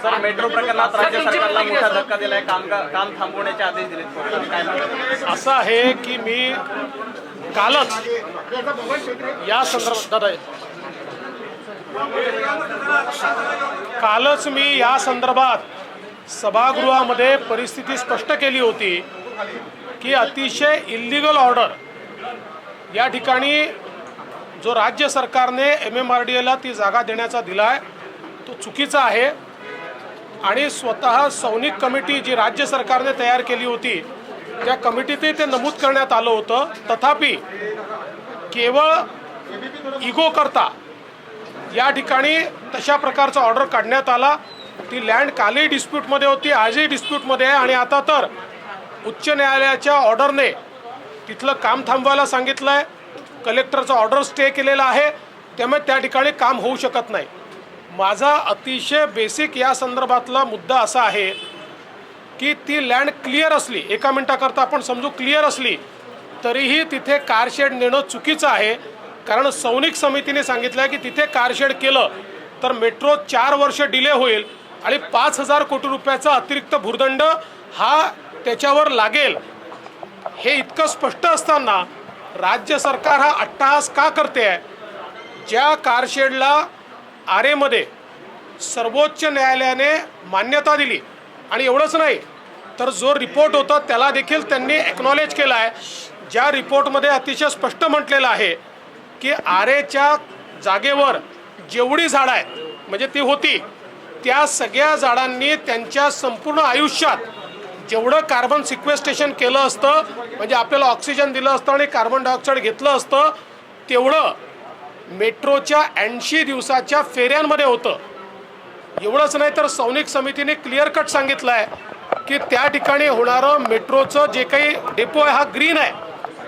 Sir, metro प्रकरणात राज्य सरकारला मोठा धक्का दिलाय, काम थांबवण्याचे आदेश दिलेत कोर्टाने. काय म्हणतात? असं आहे की मी कालच या संदर्भात मी या संदर्भात सभागृहामध्ये परिस्थिती स्पष्ट केली होती की अतिशय इल्लीगल ऑर्डर या ठिकाणी जो राज्य सरकारने MMRDAला ती जागा देण्याचा दिला आहे तो चुकीचा आहे. आणि स्वतः सौनिक कमिटी जी राज्य सरकारने तयार केली होती त्या कमिटीतही ते नमूद करण्यात आलं होतं. तथापि केवळ इगो करता या ठिकाणी तशा प्रकारचा ऑर्डर काढण्यात आला. ती लँड कालही डिस्प्यूटमध्ये होती, आजही डिस्प्यूटमध्ये आहे. आणि आता तर उच्च न्यायालयाच्या ऑर्डरने तिथलं काम थांबवायला सांगितलं आहे. कलेक्टरचा ऑर्डर स्टे केलेला आहे, त्यामुळे त्या ठिकाणी काम होऊ शकत नाही. माझा अतिशय बेसिक या संदर्भातला मुद्दा असा आहे की ती लँड क्लिअर असली, एका मिनिटाकरता आपण समजू क्लिअर असली, तरीही तिथे कारशेड नेणं चुकीचं आहे. कारण सौनिक समितीने सांगितलं आहे की तिथे कारशेड केलं तर मेट्रो 4 वर्ष डिले होईल आणि 5,000 कोटी रुपयाचा अतिरिक्त भूर्दंड हा त्याच्यावर लागेल. हे इतकं स्पष्ट असताना राज्य सरकार हा अट्टहास का करते आहे? ज्या कारशेडला आरेमध्ये सर्वोच्च न्यायालयाने मान्यता दिली आणि एवढंच नाही तर जो रिपोर्ट होता त्याला देखील त्यांनी एक्नॉलेज केला आहे. ज्या रिपोर्टमध्ये अतिशय स्पष्ट म्हटलेलं आहे की आरेच्या जागेवर जेवढी झाडं आहेत म्हणजे ती होती त्या सगळ्या झाडांनी त्यांच्या संपूर्ण आयुष्यात जेवढं कार्बन सिक्वेस्ट्रेशन केलं असतं म्हणजे आपल्याला ऑक्सिजन दिलं असतं आणि कार्बन डायऑक्साईड घेतलं असतं तेवढं मेट्रोच्या 80 दिवसाच्या फेऱ्यांमध्ये होतं. एवढंच नाही तर सौनिक समितीने क्लिअर कट सांगितलं आहे की त्या ठिकाणी होणारं मेट्रोचं जे काही डेपो आहे हा ग्रीन आहे,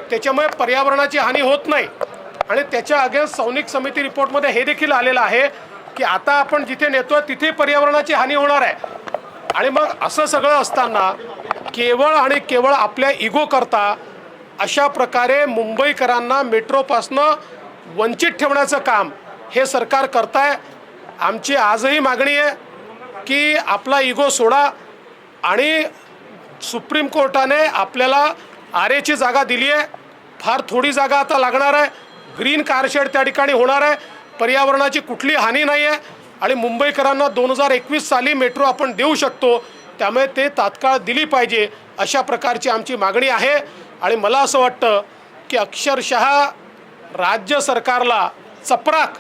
त्याच्यामुळे पर्यावरणाची हानी होत नाही. आणि त्याच्या अगेन्स्ट सौनिक समिती रिपोर्टमध्ये हे देखील आलेलं आहे की आता आपण जिथे नेतोय तिथे पर्यावरणाची हानी होणार आहे. आणि मग असं सगळं असताना केवळ आणि केवळ आपल्या इगो करता अशा प्रकारे मुंबईकरांना मेट्रोपासनं वंचित ठेवण्याचं काम हे सरकार करताय. आमची आजही मागणी आहे की आपला इगो सोडा आणि सुप्रीम कोर्टाने आपल्याला आरेची जागा दिली आहे. फार थोडी जागा आता लागणार आहे. ग्रीन कारशेड त्या ठिकाणी होणार आहे. पर्यावरणाची कुठली हानी नाही आहे आणि मुंबईकरांना 2021 साली मेट्रो आपण देऊ शकतो. त्यामुळे ते तात्काळ दिली पाहिजे अशा प्रकारची आमची मागणी आहे. आणि मला असं वाटतं की अक्षरशः राज्य सरकारला चपराक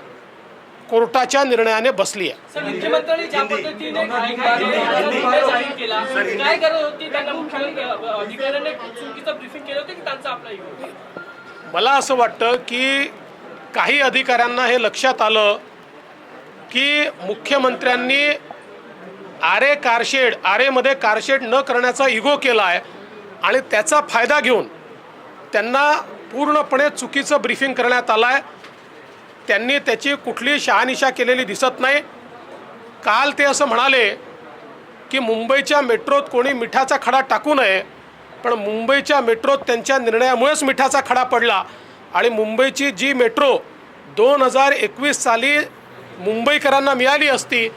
कोर्टाच्या निर्णयाने बसली आहे. मुख्यमंत्र्यांनी ज्या पद्धतीने जाहीर केला, काय गरज होती त्यांना मुख्यमंत्री अधिकाऱ्यांनी चुकीचं ब्रीफिंग केलं होतं की त्यांचा आपला इगो? मला असं वाटतं की काही अधिकाऱ्यांना हे लक्षात आलं की मुख्यमंत्र्यांनी आरेमध्ये कारशेड न करण्याचा इगो केला आहे आणि त्याचा फायदा घेऊन त्यांना पूर्णपणे चुकीचं ब्रीफिंग करण्यात आलं आहे. त्यांनी त्याची कुठली शहानिशा केलेली दिसत नाही. काल ते असं म्हणाले की मुंबईच्या मेट्रोत कोणी मिठाचा खडा टाकू नये, पण मुंबईच्या मेट्रोत त्यांच्या निर्णयामुळेच मिठाचा खडा पडला. आणि मुंबईची जी मेट्रो 2021 साली मुंबईकरांना मिळाली असती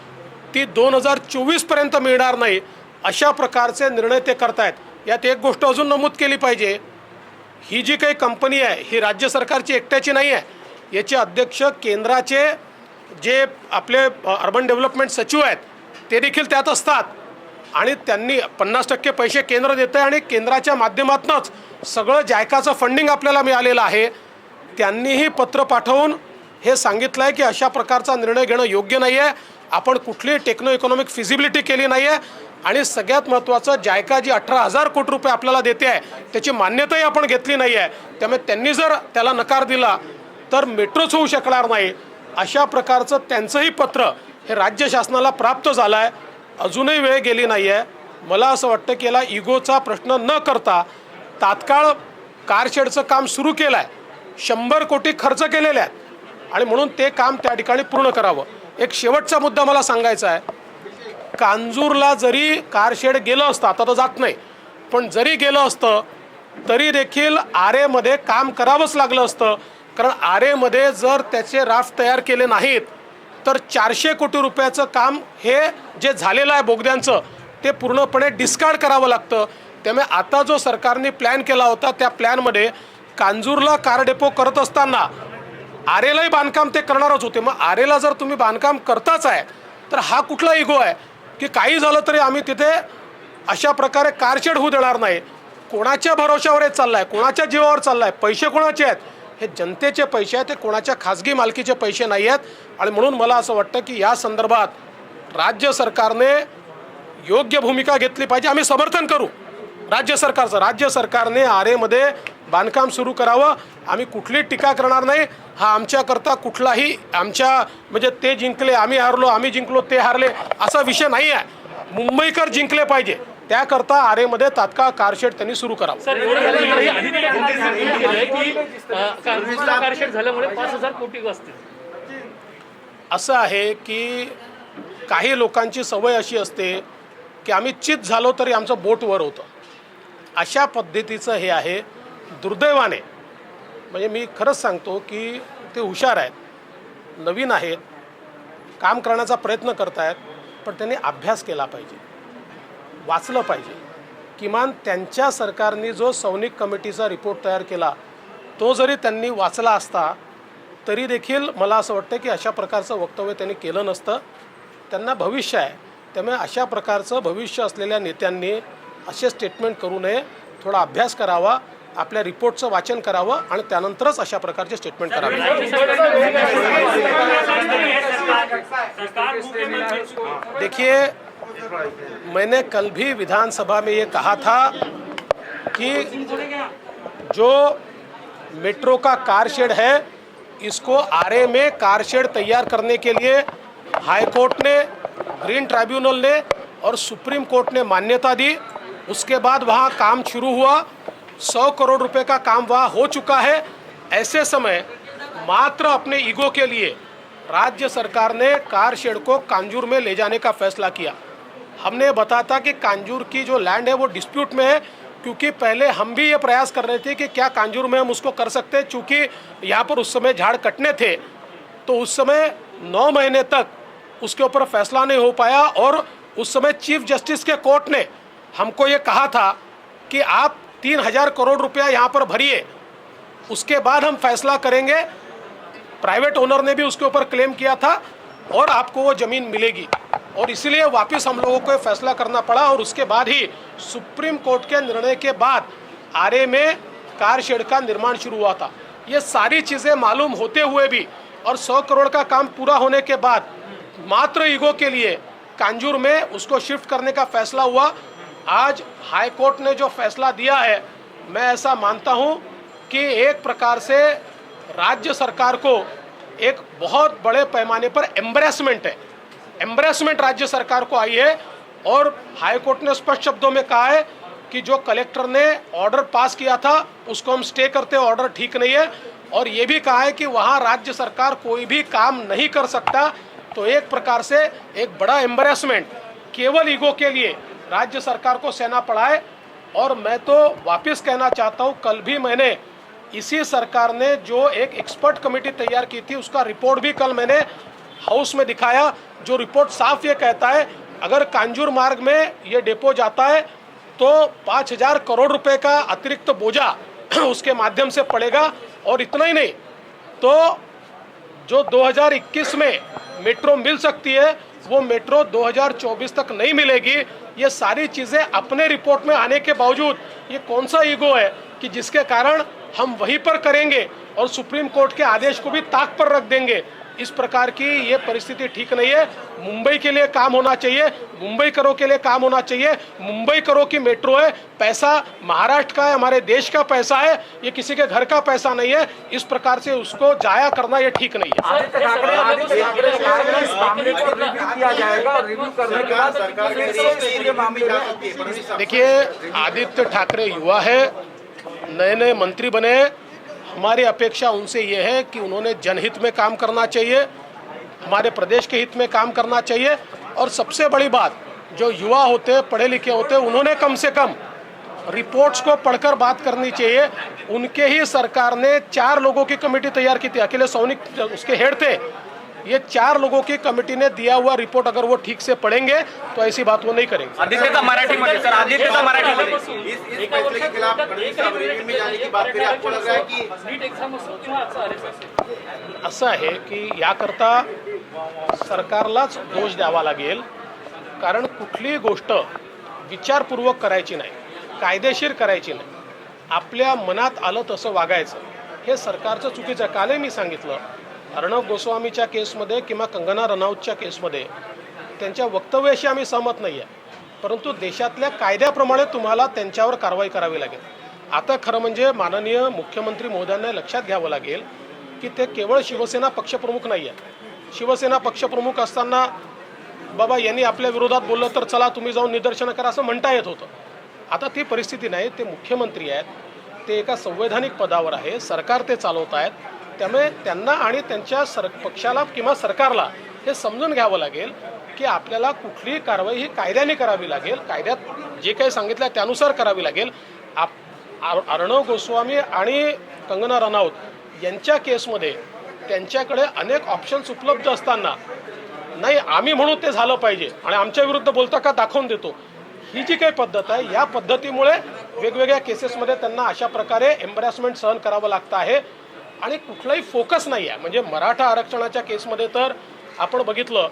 ती 2024पर्यंत मिळणार नाही. अशा प्रकारचे निर्णय ते करतायत. यात एक गोष्ट अजून नमूद केली पाहिजे, ही जी काही कंपनी आहे ही राज्य सरकारची एकट्याची नाही आहे. याचे अध्यक्ष केंद्राचे जे आपले अर्बन डेव्हलपमेंट सचिव आहेत ते देखील त्यात असतात. आणि त्यांनी 50% पैसे केंद्र देतं आहे आणि केंद्राच्या माध्यमातूनच सगळं जायकाचं फंडिंग आपल्याला मिळालेलं आहे. त्यांनीही पत्र पाठवून हे सांगितलं आहे की अशा प्रकारचा निर्णय घेणं योग्य नाही आहे. आपण कुठलीही टेक्नो इकॉनॉमिक फिजिबिलिटी केली नाही आहे. आणि सगळ्यात महत्त्वाचं जायका जी 18,000 कोटी रुपये आपल्याला देते आहे त्याची मान्यताही आपण घेतली नाही आहे. त्यामुळे त्यांनी जर त्याला नकार दिला तर मेट्रोच होऊ शकणार नाही. अशा प्रकारचं त्यांचंही पत्र हे राज्य शासनाला प्राप्त झालं आहे. अजूनही वेळ गेली नाही आहे. मला असं वाटतं की याला इगोचा प्रश्न न करता तात्काळ कारशेडचं काम सुरू केलं आहे. 100 कोटी खर्च केलेले आहेत आणि म्हणून ते काम त्या ठिकाणी पूर्ण करावं. एक शेवटचा मुद्दा मला सांगायचा आहे. कांजूरला जरी कारशेड गेलं असतं, आता तर जात नाही, पण जरी गेलं असतं तरी देखील आरेमध्ये काम करावंच लागलं असतं. कारण आरेमध्ये जर त्याचे राफ्ट तयार केले नाहीत तर 400 कोटी रुपयाचं काम हे जे झालेलं आहे बोगद्यांचं ते पूर्णपणे डिस्कार्ड करावं लागतं. त्यामुळे आता जो सरकारने प्लॅन केला होता त्या प्लॅनमध्ये कांजूरला कार डेपो करत असताना आरेलाही बांधकाम ते करणारच होते. मग आरेला जर तुम्ही बांधकाम करताच आहे तर हा कुठला इगो आहे की काही झालं तरी आम्ही तिथे अशा प्रकारे कारशेड होऊ देणार नाही. कोणाच्या भरोशावर हे चाललं आहे, कोणाच्या जीवावर चाललं आहे, पैसे कोणाचे आहेत, हे जनतेचे पैसे आहेत, ते कोणाच्या खाजगी मालकीचे पैसे नाही आहेत. आणि म्हणून मला असं वाटतं की या संदर्भात राज्य सरकारने योग्य भूमिका घेतली पाहिजे. आम्ही समर्थन करू राज्य सरकारचं. राज्य सरकारने आरेमध्ये बांधकाम सुरू करावं. आम्ही कुठली टीका करणार नाही. हा आमच्याकरता कुठलाही आमच्या म्हणजे ते जिंकले आम्ही हारलो, आम्ही जिंकलो ते हारले असा विषय नाही आहे. मुंबईकर जिंकले पाहिजे त्याकरता आरेमध्ये तात्काळ कारशेड त्यांनी सुरू करावं. कारशेड झाल्यामुळे 5,000 कोटी वाचतील. असं आहे की काही लोकांची सवय अशी असते की आम्ही चित झालो तरी आमचं बोट वर होतं. अशा पद्धतीचं हे आहे. दुर्दैवाने म्हणजे मी खरंच सांगतो की ते हुशार आहेत, नवीन आहेत, काम करण्याचा प्रयत्न करत आहेत, पण त्यांनी अभ्यास केला पाहिजे, वाचलं पाहिजे. किमान त्यांच्या सरकारने जो सौनिक कमिटीचा रिपोर्ट तयार केला तो जरी त्यांनी वाचला असता तरी देखील मला असं वाटतं की अशा प्रकारचं वक्तव्य त्यांनी केलं नसतं. त्यांना भविष्य आहे, त्यामुळे अशा प्रकारचं भविष्य असलेल्या नेत्यांनी असे स्टेटमेंट करू नये. थोडा अभ्यास करावा, आपल्या रिपोर्टचं वाचन करावं आणि त्यानंतरच अशा प्रकारचे स्टेटमेंट करावे. देखिए, मैंने कल भी विधानसभा में ये कहा था कि जो मेट्रो का कार शेड है इसको आरे में कार शेड तैयार करने के लिए हाई कोर्ट ने, ग्रीन ट्राइब्यूनल ने और सुप्रीम कोर्ट ने मान्यता दी. उसके बाद वहाँ काम शुरू हुआ. 100 करोड़ रुपए का काम वहाँ हो चुका है. ऐसे समय मात्र अपने ईगो के लिए राज्य सरकार ने कार शेड को कांजूर में ले जाने का फैसला किया. हमने बताया था कि कांजूर की जो लैंड है वो डिस्प्यूट में है, क्योंकि पहले हम भी ये प्रयास कर रहे थे कि क्या कांजूर में हम उसको कर सकते हैं. चूँकि यहाँ पर उस समय झाड़ कटने थे तो उस समय 9 महीने तक उसके ऊपर फैसला नहीं हो पाया. और उस समय चीफ जस्टिस के कोर्ट ने हमको ये कहा था कि आप 3,000 करोड़ रुपया यहाँ पर भरिए, उसके बाद हम फैसला करेंगे. प्राइवेट ओनर ने भी उसके ऊपर क्लेम किया था और आपको वो ज़मीन मिलेगी. और इसलिए वापस हम लोगों को फैसला करना पड़ा. और उसके बाद ही सुप्रीम कोर्ट के निर्णय के बाद आरे में कार शेड का निर्माण शुरू हुआ था. ये सारी चीज़ें मालूम होते हुए भी और 100 करोड़ का काम पूरा होने के बाद मात्र ईगो के लिए कांजूर में उसको शिफ्ट करने का फैसला हुआ. आज हाई कोर्ट ने जो फैसला दिया है, मैं ऐसा मानता हूं कि एक प्रकार से राज्य सरकार को एक बहुत बड़े पैमाने पर एम्बरेसमेंट है, एम्बरेसमेंट राज्य सरकार को आई है. और हाई कोर्ट ने स्पष्ट शब्दों में कहा है कि जो कलेक्टर ने ऑर्डर पास किया था उसको हम स्टे करते, ऑर्डर ठीक नहीं है. और ये भी कहा है कि वहाँ राज्य सरकार कोई भी काम नहीं कर सकता. तो एक प्रकार से एक बड़ा एम्बरेसमेंट केवल ईगो के लिए राज्य सरकार को सहना पड़ा है. और मैं तो वापस कहना चाहता हूँ, कल भी मैंने इसी सरकार ने जो एक एक्सपर्ट कमेटी तैयार की थी उसका रिपोर्ट भी कल मैंने हाउस में दिखाया. जो रिपोर्ट साफ ये कहता है अगर कांजूर मार्ग में ये डेपो जाता है तो 5,000 करोड़ रुपए का अतिरिक्त बोझा उसके माध्यम से पड़ेगा. और इतना ही नहीं, तो जो 2021 में मेट्रो मिल सकती है वो मेट्रो 2024 तक नहीं मिलेगी. ये सारी चीज़ें अपने रिपोर्ट में आने के बावजूद ये कौन सा ईगो है कि जिसके कारण हम वहीं पर करेंगे और सुप्रीम कोर्ट के आदेश को भी ताक पर रख देंगे. इस प्रकार की ये परिस्थिति ठीक नहीं है. मुंबई के लिए काम होना चाहिए, मुंबई करो के लिए काम होना चाहिए. मुंबई करो की मेट्रो है, पैसा महाराष्ट्र का है, हमारे देश का पैसा है, ये किसी के घर का पैसा नहीं है. इस प्रकार से उसको जाया करना ये ठीक नहीं है. देखिए, आदित्य ठाकरे युवा है, नए नए मंत्री बने. हमारी अपेक्षा उनसे ये है कि उन्होंने जनहित में काम करना चाहिए, हमारे प्रदेश के हित में काम करना चाहिए. और सबसे बड़ी बात, जो युवा होते हैं, पढ़े लिखे होते हैं, उन्होंने कम से कम रिपोर्ट्स को पढ़कर बात करनी चाहिए. उनके ही सरकार ने 4 लोगों की कमेटी तैयार की थी. अकेले सौनिक उसके हेड थे, ये 4 लोगों की कमेटी ने दिया हुआ रिपोर्ट अगर वो ठीक से पढ़ेंगे तो ऐसी बात वो नहीं करेंगे। आदित्यचा मराठीमध्ये सर, आदित्यचा मराठीमध्ये इस फैसले के खिलाफ फडणवीस साहब रिव्यू में जाने की बात करें, आपको लग रहा है कि नीट एक्झाम असो किंवा आजचा अरेस्ट असेल, असं आहे की याकरता सरकारलाच दोष द्यावा लागेल, कारण कुठलीही गोष्ट विचारपूर्वक करायची नाही, कायदेशीर करायची नाही, आपल्या मनात आलं तसं वागायचं, हे सरकारचं चुकीचं आहे। कालही मी सांगितलं, अर्णब गोस्वामीच्या केसमध्ये किंवा कंगना रनौतच्या केसमध्ये त्यांच्या वक्तव्याशी आम्ही सहमत नाही आहे, परंतु देशातल्या कायद्याप्रमाणे तुम्हाला त्यांच्यावर कारवाई करावी लागेल। आता खरं म्हणजे माननीय मुख्यमंत्री महोदयांना लक्षात घ्यावं लागेल की ते केवळ शिवसेना पक्षप्रमुख नाही आहे। शिवसेना पक्षप्रमुख असताना बाबा यांनी आपल्या विरोधात बोललं तर चला तुम्ही जाऊन निदर्शनं करा असं म्हणता येत होतं। आता ती परिस्थिती नाही, ते मुख्यमंत्री आहेत, ते एका संवैधानिक पदावर आहे, सरकार ते चालवत आहेत, त्यामुळे त्यांना आणि त्यांच्या पक्षाला किंवा सरकारला हे समजून घ्यावं लागेल की आपल्याला कुठलीही कारवाई ही कायद्याने करावी लागेल, कायद्यात जे काही सांगितलं आहे त्यानुसार करावी लागेल। अर्णब गोस्वामी आणि कंगना रनौत यांच्या केसमध्ये त्यांच्याकडे अनेक ऑप्शन्स उपलब्ध असताना नाही आम्ही म्हणू ते झालं पाहिजे आणि आमच्या विरुद्ध बोलता का दाखवून देतो, ही जी काही पद्धत आहे या पद्धतीमुळे वेगवेगळ्या केसेसमध्ये त्यांना अशा प्रकारे एम्बॅरसमेंट सहन करावं लागतं आहे आणि कुठलाही फोकस नाही आहे। म्हणजे मराठा आरक्षणाच्या केसमध्ये तर आपण बघितलं,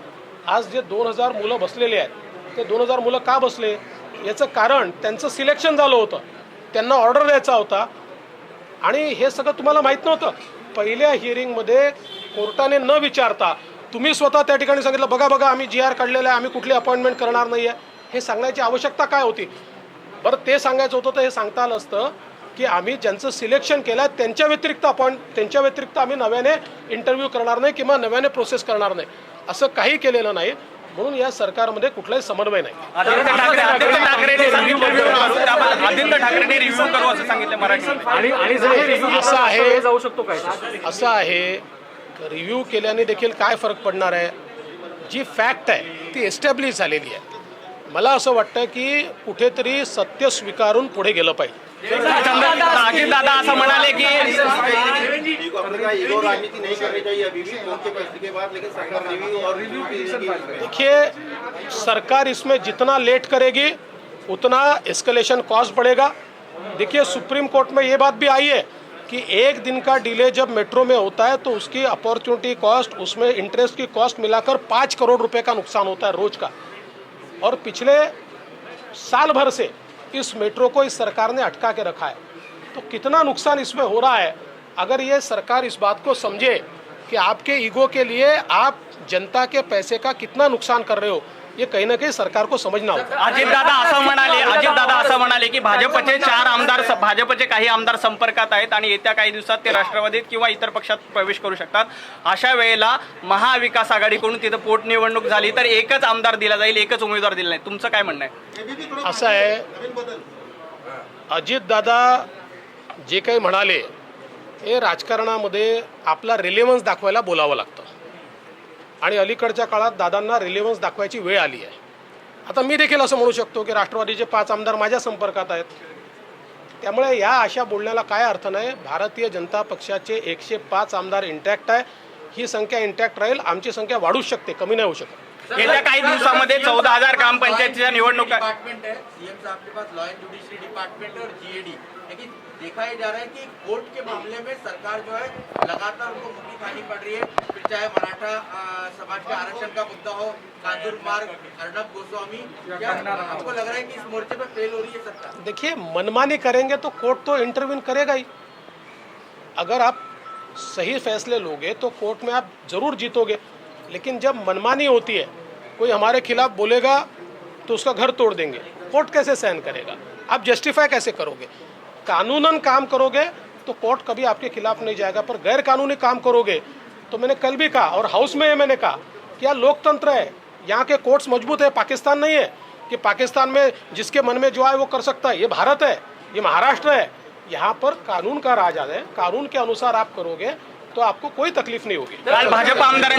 आज जे 2000 मुलं बसलेले आहेत ते 2000 मुलं का बसले याचं कारण त्यांचं सिलेक्शन झालं होतं, त्यांना ऑर्डर द्यायचा होता आणि हे सगळं तुम्हाला माहीत नव्हतं। पहिल्या हिअरिंगमध्ये कोर्टाने न विचारता तुम्ही स्वतः त्या ठिकाणी सांगितलं बघा बघा आम्ही GR काढलेला आहे, आम्ही कुठली अपॉइंटमेंट करणार नाही आहे, हे सांगण्याची आवश्यकता काय होती? बरं ते सांगायचं होतं तर हे सांगता आलं असतं की आम्ही ज्यांचं सिलेक्शन केलं त्यांच्या व्यतिरिक्त आम्ही नव्याने इंटरव्ह्यू करणार नाही किंवा नव्याने प्रोसेस करणार नाही, असं काही केलेलं नाही। म्हणून या सरकारमध्ये कुठलाही समन्वय नाही। आदित्य ठाकरेंनी रिव्ह्यू करू असं सांगितलं मराठीमध्ये। असं आहे रिव्ह्यू केल्याने देखील काय फरक पडणार आहे? जी फॅक्ट आहे ती एस्टॅब्लिश झालेली आहे। मला असं वाटतं की कुठेतरी सत्य स्वीकारून पुढे गेलं पाहिजे। अजितदादा असं म्हणाले की ईगो राजनीति नहीं करनी चाहिए अभी भी कोर्ट के फैसले के बाद, लेकिन सरकार रिव्यू और रिव्यू देखिए सरकार इसमें जितना लेट करेगी उतना एस्केलेशन कॉस्ट बढ़ेगा। देखिए सुप्रीम कोर्ट में ये बात भी आई है कि 1 दिन का डिले जब मेट्रो में होता है तो उसकी अपॉर्चुनिटी कॉस्ट, उसमें इंटरेस्ट की कॉस्ट मिलाकर 5 करोड़ रुपए का नुकसान होता है रोज का। और पिछले साल भर से इस मेट्रो को इस सरकार ने अटका के रखा है, तो कितना नुकसान इसमें हो रहा है। अगर ये सरकार इस बात को समझे कि आपके ईगो के लिए आप जनता के पैसे का कितना नुकसान कर रहे हो, ये कहीं ना कहीं सरकार को समझना होगा। अजितदादा असं म्हणाले की भाजपचे काही आमदार संपर्कात आहेत आणि येत्या काही दिवसात ते राष्ट्रवादीत किंवा इतर पक्षात प्रवेश करू शकतात। अशा वेळेला महाविकास आघाडीकडून तिथं पोटनिवडणूक झाली तर एकच आमदार दिला जाईल, एकच उमेदवार दिला नाही, तुमचं काय म्हणणं आहे? असं आहे, अजितदादा जे काही म्हणाले हे राजकारणामध्ये आपला रिलेव्हन्स दाखवायला बोलावं लागतं आणि अलीकडच्या काळात दादांना रिलेव्हन्स दाखवायची वेळ आली आहे। आता मी देखील असं म्हणू शकतो की राष्ट्रवादीचे 5 आमदार माझ्या संपर्कात आहेत, त्यामुळे या अशा बोलण्याला काय अर्थ नाही। भारतीय जनता पक्षाचे 105 आमदार इंटॅक्ट आहे, ही संख्या इंटॅक्ट राहील, आमची संख्या वाढूच शकते, कमी नाही होऊ शकत। येत्या काही दिवसामध्ये 14,000 ग्रामपंचायतीच्या निवडणुका डिपार्टमेंट है, सीएम साहब के पास लॉ एंड जुडिशरी डिपार्टमेंट और जीएडी, लेकिन देखा ही जा रहा है कि कोर्ट के मामले में सरकार जो है लगातार उनको मुक्की खानी पड़ रही है। फिर चाहे मराठा समाज के आरक्षण का मुद्दा हो, कांजूर मार्ग, अर्णब गोस्वामी, क्या आपको लग रहा है कि इस मोर्चे पर फेल हो रही है सरकार? देखिए मनमानी करेंगे तो कोर्ट तो इंटरवीन करेगा ही। अगर आप सही फैसले लोगे तो कोर्ट में आप ज़रूर जीतोगे, लेकिन जब मनमानी होती है, कोई हमारे खिलाफ बोलेगा तो उसका घर तोड़ देंगे, कोर्ट कैसे सहन करेगा? आप जस्टिफाई कैसे करोगे? कानूनन काम करोगे तो कोर्ट कभी आपके खिलाफ नहीं जाएगा, पर गैर कानूनी काम करोगे तो मैंने कल भी कहा और हाउस में मैंने कहा कि यह लोकतंत्र है, यहाँ के कोर्ट्स मजबूत है, पाकिस्तान नहीं है कि पाकिस्तान में जिसके मन में जो आए वो कर सकता है। ये भारत है, ये महाराष्ट्र है, यहाँ पर कानून का राज है, कानून के अनुसार आप करोगे तो आपको कोई तकलीफ नहीं होगी। काल भाजप आमदार